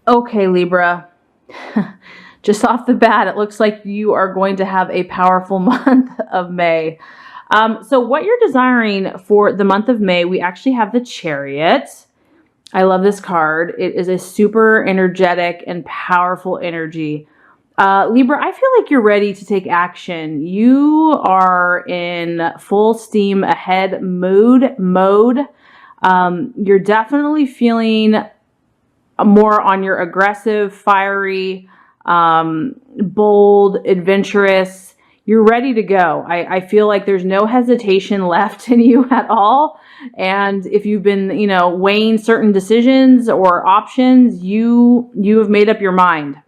Okay, Libra. Just off the bat, it looks like you are going to have a powerful month of May. So what you're desiring for the month of May, we actually have the Chariot. I love this card. It is a super energetic and powerful energy. Libra, I feel like you're ready to take action. You are in full steam ahead mode. You're definitely feeling more on your aggressive, fiery, bold, adventurous. You're ready to go. I feel like there's no hesitation left in you at all. And if you've been, weighing certain decisions or options, you have made up your mind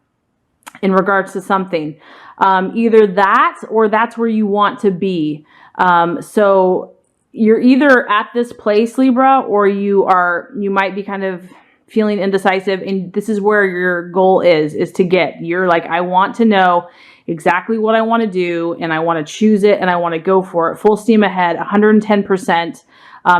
in regards to something. Either that or that's where you want to be. So you're either at this place, Libra, or you might be kind of feeling indecisive, and this is where your goal is to get. You're like, I want to know exactly what I want to do, and I want to choose it, and I want to go for it full steam ahead, 110%.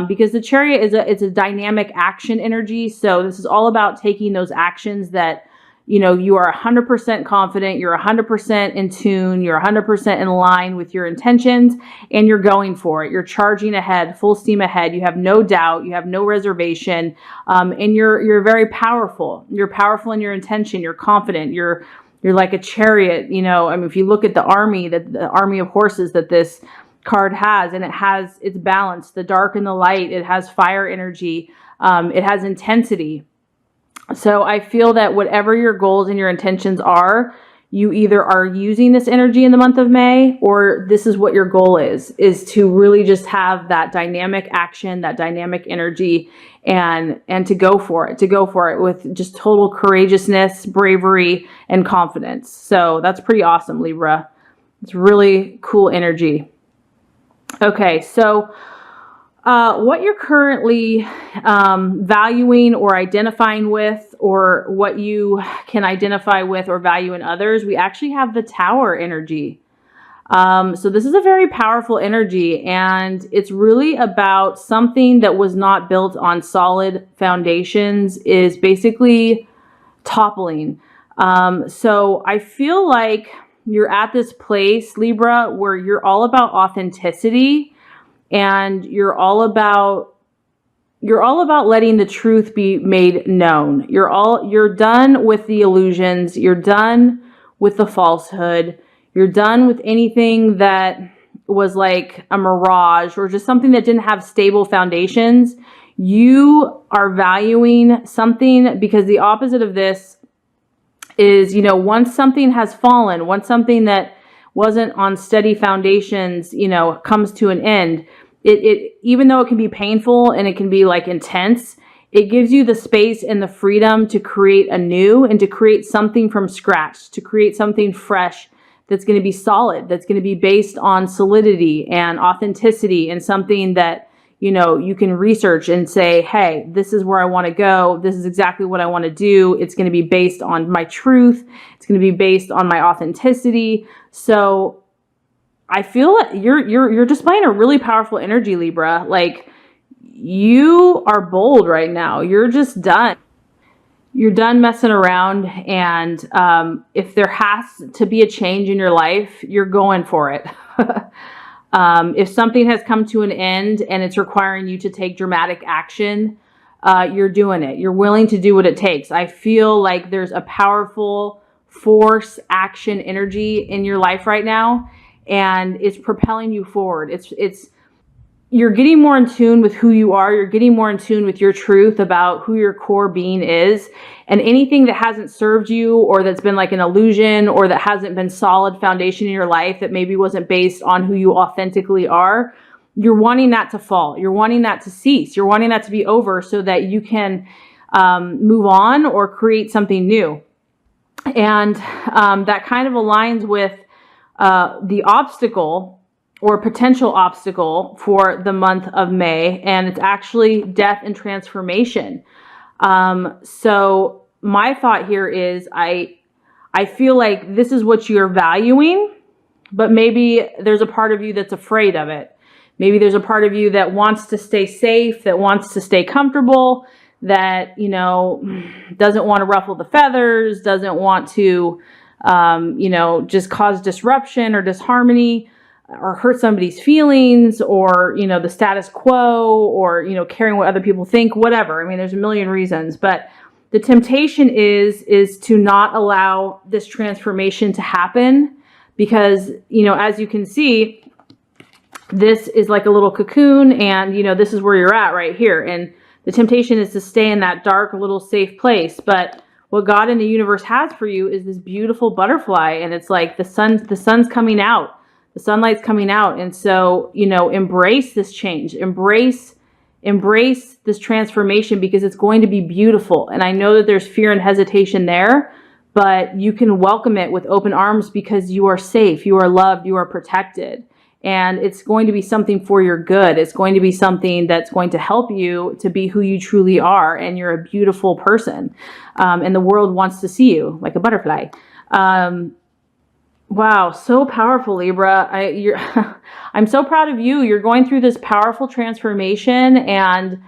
Because the Chariot is a dynamic action energy. So this is all about taking those actions that you are 100% confident, you're 100% in tune, you're 100% in line with your intentions, and you're going for it. You're charging ahead, full steam ahead. You have no doubt, you have no reservation, and you're very powerful. You're powerful in your intention. You're confident. You're like a chariot. If you look at the army of horses that this card has, and it's balanced, the dark and the light. It has fire energy. It has intensity. So I feel that whatever your goals and your intentions are, you either are using this energy in the month of May, or this is what your goal is to really just have that dynamic action, that dynamic energy, and to go for it with just total courageousness, bravery, and confidence. So that's pretty awesome, Libra. It's really cool energy. Okay, so what you're currently valuing or identifying with, or what you can identify with or value in others, we actually have the Tower energy. So this is a very powerful energy, and it's really about something that was not built on solid foundations is basically toppling. So I feel like you're at this place, Libra, where you're all about authenticity. And you're all about letting the truth be made known. You're done with the illusions. You're done with the falsehood. You're done with anything that was like a mirage or just something that didn't have stable foundations. You are valuing something, because the opposite of this is, once something has fallen, once something that wasn't on steady foundations, comes to an end, it even though it can be painful and it can be like intense, it gives you the space and the freedom to create anew and to create something from scratch, to create something fresh that's going to be solid, that's going to be based on solidity and authenticity, and something that you can research and say, hey, this is where I want to go. This is exactly what I want to do. It's going to be based on my truth. It's going to be based on my authenticity. So I feel like you're displaying a really powerful energy, Libra. Like, you are bold right now. You're just done. You're done messing around. And if there has to be a change in your life, you're going for it. If something has come to an end and it's requiring you to take dramatic action, you're doing it. You're willing to do what it takes. I feel like there's a powerful force, action, energy in your life right now, and it's propelling you forward. You're getting more in tune with who you are. You're getting more in tune with your truth about who your core being is. And anything that hasn't served you, or that's been like an illusion, or that hasn't been solid foundation in your life, that maybe wasn't based on who you authentically are, you're wanting that to fall. You're wanting that to cease. You're wanting that to be over so that you can move on or create something new. And that kind of aligns with the obstacle or potential obstacle for the month of May, and it's actually death and transformation. So my thought here is I feel like this is what you're valuing, but maybe there's a part of you that's afraid of it. Maybe there's a part of you that wants to stay safe, that wants to stay comfortable, that, you know, doesn't want to ruffle the feathers, doesn't want to, you know, just cause disruption or disharmony or hurt somebody's feelings, or, you know, the status quo, or, you know, caring what other people think, whatever. I mean, there's a million reasons, but the temptation is to not allow this transformation to happen, because, you know, as you can see, this is like a little cocoon, and, you know, this is where you're at right here. And the temptation is to stay in that dark, little safe place. But what God and the universe has for you is this beautiful butterfly. And it's like the sun's coming out, the sunlight's coming out. And so, you know, embrace this change, embrace this transformation, because it's going to be beautiful. And I know that there's fear and hesitation there, but you can welcome it with open arms, because you are safe, you are loved, you are protected. And it's going to be something for your good. It's going to be something that's going to help you to be who you truly are. And you're a beautiful person. And the world wants to see you like a butterfly. Wow, so powerful, Libra. I'm so proud of you. You're going through this powerful transformation, and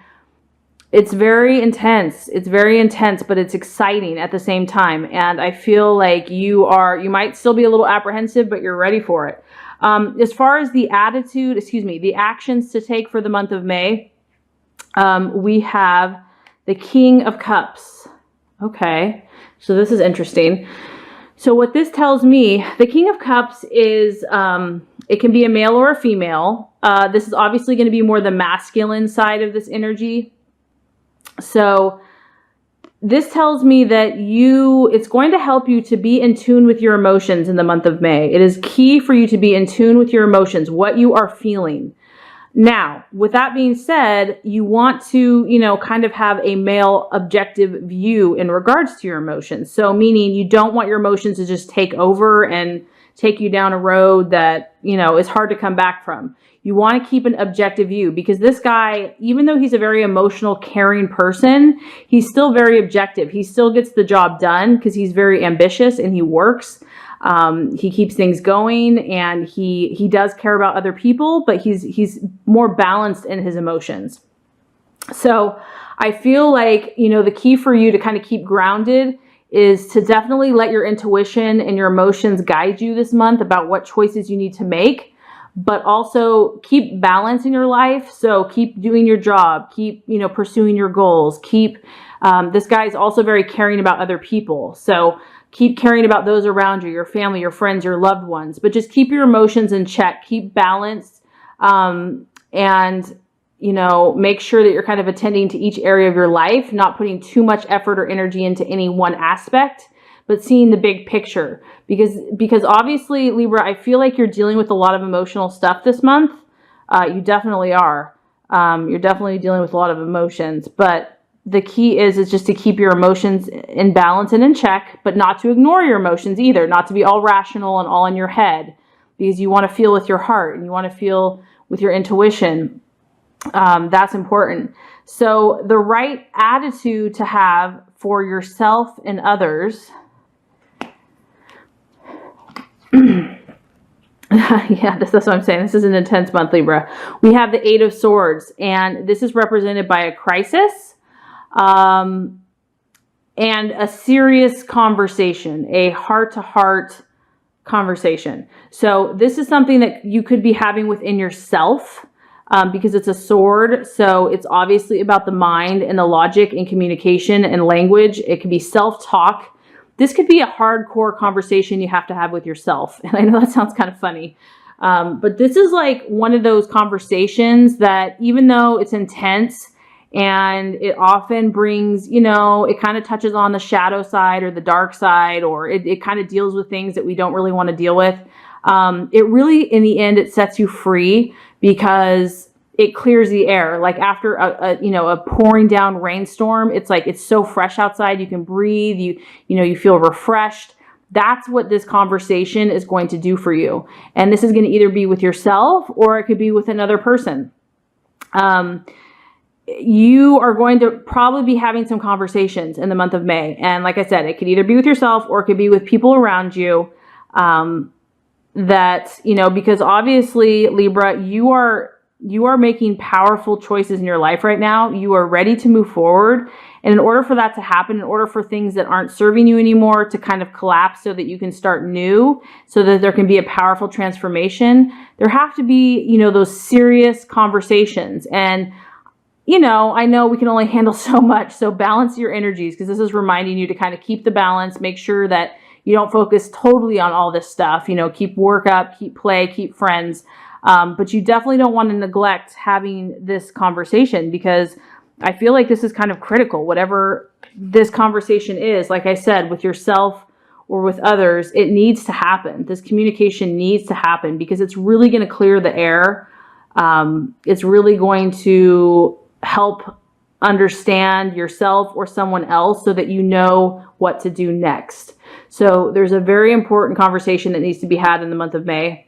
it's very intense. It's very intense, but it's exciting at the same time. And I feel like you might still be a little apprehensive, but you're ready for it. As far as the the actions to take for the month of May, we have the King of Cups. Okay, so this is interesting. So what this tells me, the King of Cups is, it can be a male or a female. This is obviously going to be more the masculine side of this energy. So this tells me that it's going to help you to be in tune with your emotions in the month of May. It is key for you to be in tune with your emotions, what you are feeling. Now, with that being said, you want to, you know, kind of have a male objective view in regards to your emotions. So meaning you don't want your emotions to just take over and take you down a road that, you know, is hard to come back from. You want to keep an objective view, because this guy, even though he's a very emotional, caring person, he's still very objective. He still gets the job done because he's very ambitious and he works. He keeps things going, and he does care about other people, but he's more balanced in his emotions. So I feel like, you know, the key for you to kind of keep grounded is to definitely let your intuition and your emotions guide you this month about what choices you need to make, but also keep balance in your life. So keep doing your job, keep, you know, pursuing your goals, this guy is also very caring about other people. So keep caring about those around you, your family, your friends, your loved ones, but just keep your emotions in check, keep balance, and, you know, make sure that you're kind of attending to each area of your life, not putting too much effort or energy into any one aspect, but seeing the big picture. Because obviously, Libra, I feel like you're dealing with a lot of emotional stuff this month. You definitely are. You're definitely dealing with a lot of emotions, but the key is just to keep your emotions in balance and in check, but not to ignore your emotions either, not to be all rational and all in your head, because you want to feel with your heart and you want to feel with your intuition. That's important. So the right attitude to have for yourself and others. Yeah, that's what I'm saying. This is an intense month, Libra. We have the Eight of Swords, and this is represented by a crisis, and a serious conversation, a heart-to-heart conversation. So this is something that you could be having within yourself, because it's a sword. So it's obviously about the mind and the logic and communication and language. It could be self-talk. This could be a hardcore conversation you have to have with yourself. And I know that sounds kind of funny, but this is like one of those conversations that, even though it's intense and it often brings, you know, it kind of touches on the shadow side or the dark side, or it kind of deals with things that we don't really want to deal with. It really, in the end, it sets you free, because it clears the air. Like after a pouring down rainstorm, it's like, it's so fresh outside. You can breathe, you feel refreshed. That's what this conversation is going to do for you. And this is going to either be with yourself, or it could be with another person. You are going to probably be having some conversations in the month of May. And like I said, it could either be with yourself, or it could be with people around you, that, you know, because obviously, Libra, you are making powerful choices in your life right now. You are ready to move forward, And in order for that to happen, in order for things that aren't serving you anymore to kind of collapse so that you can start new, so that there can be a powerful transformation, there have to be, you know, those serious conversations. And, you know, I know we can only handle so much. So balance your energies, because this is reminding you to kind of keep the balance, make sure that you don't focus totally on all this stuff, you know, keep work up, keep play, keep friends. But you definitely don't want to neglect having this conversation, because I feel like this is kind of critical. Whatever this conversation is, like I said, with yourself or with others, it needs to happen. This communication needs to happen, because it's really going to clear the air. It's really going to help understand yourself or someone else so that you know what to do next. So there's a very important conversation that needs to be had in the month of May.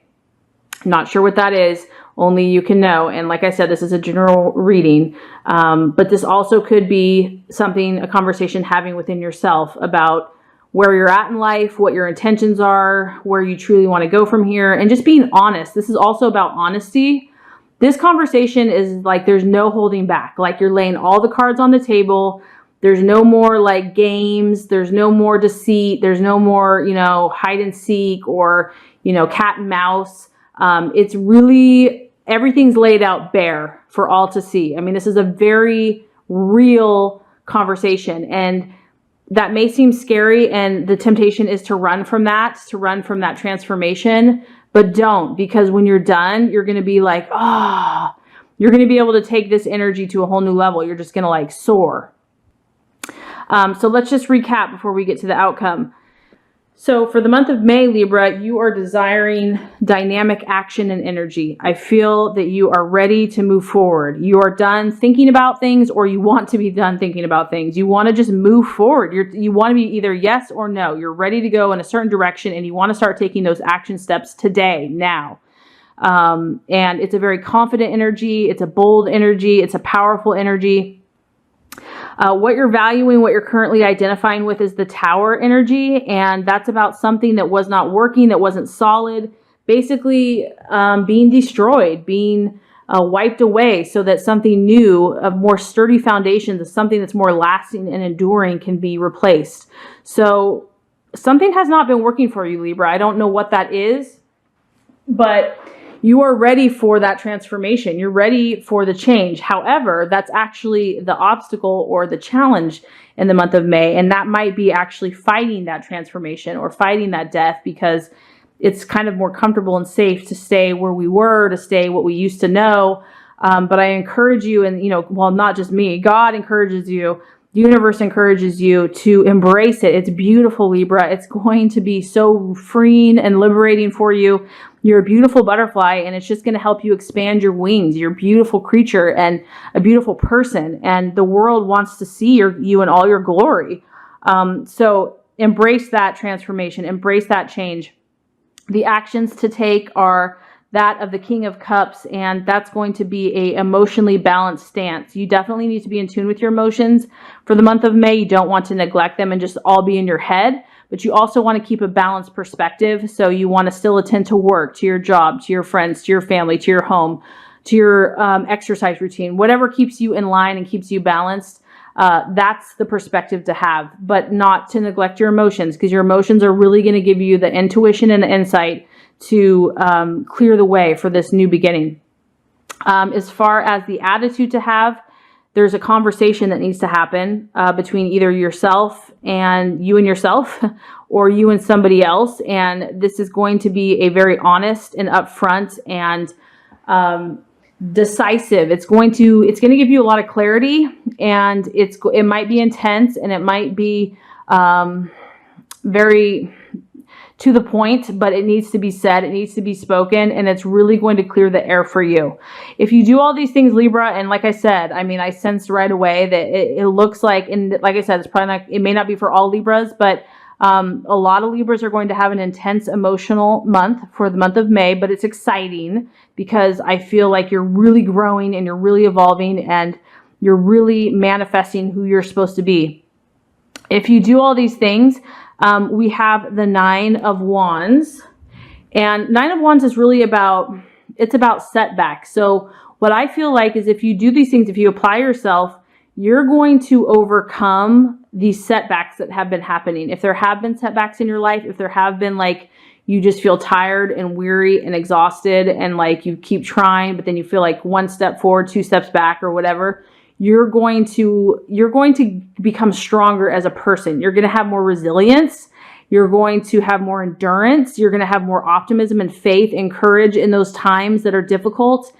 Not sure what that is. Only you can know. And like I said, this is a general reading. But this also could be something, a conversation having within yourself about where you're at in life, what your intentions are, where you truly want to go from here, and just being honest. This is also about honesty. This conversation is like, there's no holding back. Like, you're laying all the cards on the table. There's no more like games. There's no more deceit. There's no more, you know, hide and seek or, you know, cat and mouse. It's really, everything's laid out bare for all to see. I mean, this is a very real conversation, and that may seem scary, and the temptation is to run from that, transformation, but don't, because when you're done, you're going to be like, you're going to be able to take this energy to a whole new level. You're just going to like soar. So let's just recap before we get to the outcome. So for the month of May, Libra, you are desiring dynamic action and energy. I feel that you are ready to move forward. You are done thinking about things, or you want to be done thinking about things. You want to just move forward. You want to be either yes or no. You're ready to go in a certain direction, and you want to start taking those action steps today, now. And it's a very confident energy. It's a bold energy. It's a powerful energy. What you're valuing, what you're currently identifying with, is the Tower energy. And that's about something that was not working, that wasn't solid, basically being destroyed, being wiped away, so that something new, of more sturdy foundations, something that's more lasting and enduring, can be replaced. So something has not been working for you, Libra. I don't know what that is, but you are ready for that transformation. You're ready for the change. However, that's actually the obstacle or the challenge in the month of May. And that might be actually fighting that transformation or fighting that death, because it's kind of more comfortable and safe to stay where we were, to stay what we used to know. But I encourage you, and, you know, well, not just me, God encourages you, the universe encourages you to embrace it. It's beautiful, Libra. It's going to be so freeing and liberating for you. You're a beautiful butterfly, and it's just going to help you expand your wings. You're a beautiful creature and a beautiful person, and the world wants to see you in all your glory. So embrace that transformation, embrace that change. The actions to take are that of the King of Cups, and that's going to be a emotionally balanced stance. You definitely need to be in tune with your emotions. For the month of May, you don't want to neglect them and just all be in your head, but you also want to keep a balanced perspective. So you want to still attend to work, to your job, to your friends, to your family, to your home, to your exercise routine, whatever keeps you in line and keeps you balanced. That's the perspective to have, but not to neglect your emotions, because your emotions are really going to give you the intuition and the insight to clear the way for this new beginning. As far as the attitude to have, there's a conversation that needs to happen between either yourself and yourself, or you and somebody else. And this is going to be a very honest and upfront and decisive. It's going to give you a lot of clarity, and it might be intense, and it might be very to the point, but it needs to be said, it needs to be spoken, and it's really going to clear the air for you. If you do all these things, Libra, and like I said, I mean, I sensed right away that it looks like, and like I said, it's probably not, it may not be for all Libras, but a lot of Libras are going to have an intense emotional month for the month of May, but it's exciting because I feel like you're really growing and you're really evolving and you're really manifesting who you're supposed to be. If you do all these things, we have the Nine of Wands, and Nine of Wands is really about setbacks. So what I feel like is if you do these things, if you apply yourself, you're going to overcome these setbacks that have been happening. If there have been setbacks in your life, if there have been like, you just feel tired and weary and exhausted and like you keep trying, but then you feel like one step forward, two steps back or whatever, you're going to become stronger as a person. You're going to have more resilience. You're going to have more endurance. You're going to have more optimism and faith and courage in those times that are difficult.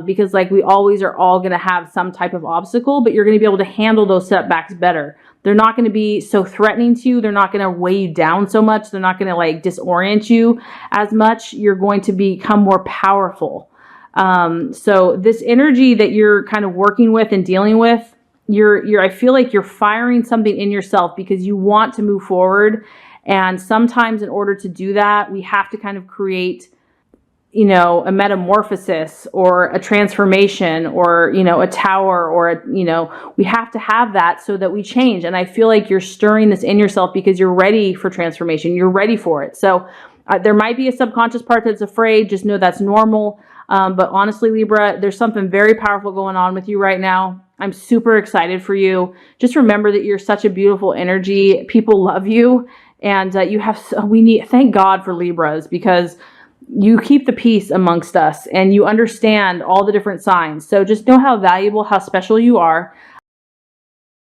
Because like we always are all going to have some type of obstacle, but you're going to be able to handle those setbacks better. They're not going to be so threatening to you. They're not going to weigh you down so much. They're not going to like disorient you as much. You're going to become more powerful. So this energy that you're kind of working with and dealing with, I feel like you're firing something in yourself because you want to move forward. And sometimes in order to do that, we have to kind of create, a metamorphosis or a transformation or, a tower or, we have to have that so that we change. And I feel like you're stirring this in yourself because you're ready for transformation. You're ready for it. So there might be a subconscious part that's afraid. Just know that's normal. But honestly, Libra, there's something very powerful going on with you right now. I'm super excited for you. Just remember that you're such a beautiful energy. People love you. And thank God for Libras, because you keep the peace amongst us and you understand all the different signs. So just know how valuable, how special you are.